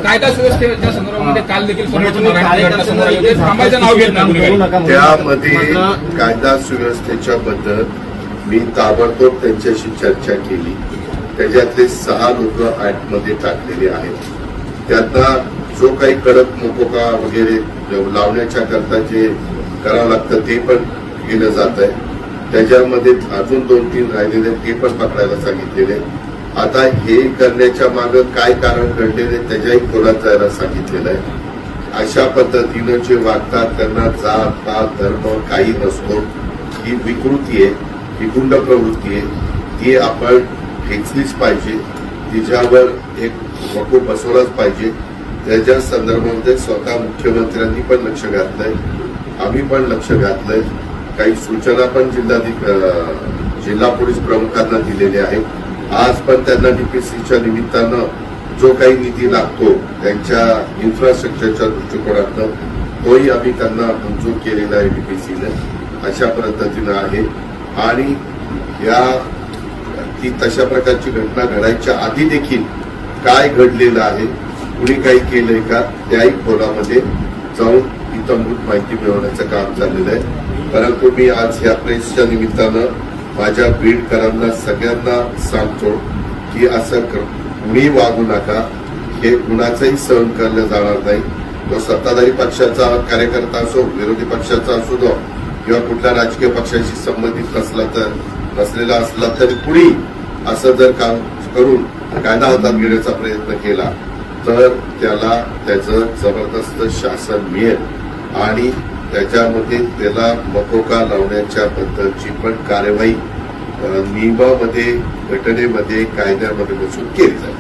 कायदा सुव्यवस्थेच्या संदर्भामध्ये काल देखील थांबायचं नाव घेत नाही. त्यामध्ये कायदा सुव्यवस्थेच्या बद्दल मी ताबडतोब त्यांच्याशी चर्चा केली. त्याच्यातले 6 लोक ऍक्टमध्ये टाकलेले आहेत. त्यांना जो काही कडक मोकोका वगैरे लावण्याच्या करता जे करावं लागतं ते पण केलं जात आहे. त्याच्यामध्ये अजून 2-3 राहिलेले ते पण पकडायला सांगितलेले. आता हे करण्याच्या मागे काय कारण घडलेले त्याच्याही खोलात जायला सांगितलेलं आहे. अशा पद्धतीनं जे वागतात त्यांना जात पात धर्म काही नसतो. ही विकृती आहे, ही गुंड प्रवृत्ती आहे. ती आपण खेचलीच पाहिजे. तिच्यावर एक वकूफ बसवलाच पाहिजे. त्याच्या संदर्भामध्ये स्वतः मुख्यमंत्र्यांनी पण लक्ष घातलंय, आम्ही पण लक्ष घातलंय. काही सूचना पण जिल्हा पोलीस प्रमुखांना दिलेल्या आहेत. आज पण त्यांना डीपीसीच्या निमित्तानं जो काही निधी लागतो त्यांच्या इन्फ्रास्ट्रक्चरच्या दृष्टिकोनातून तोही आम्ही त्यांना मंजूर केलेला आहे डीपीसीनं. अशा पद्धतीनं आहे. आणि ती तशा प्रकारची घटना घडायच्या आधी देखील काय घडलेलं आहे, कुणी काही केलंय का, त्याही खोलामध्ये जाऊन इतंभूत माहिती मिळवण्याचं काम चाललेलं आहे. परंतु मी आज ह्या प्रेसच्या निमित्तानं माझ्या बीडकरांना सगळ्यांना सांगतो की असं कुणी वागू नका. हे कुणाचंही सहन केलं जाणार नाही. तो सत्ताधारी पक्षाचा कार्यकर्ता असो, विरोधी पक्षाचा असू दो किंवा कुठल्या राजकीय पक्षाशी संबंधित नसलेला असला तरी कुणी असं जर काम करून कायदा हातात घेण्याचा प्रयत्न केला तर त्याला त्याचं जबरदस्त शासन मिळेल आणि त्याच्यामध्ये त्याला मकोका लावण्याच्या बद्दलची पण कार्यवाही नियमामध्ये, घटनेमध्ये, कायद्यामध्ये बसून केली जाईल.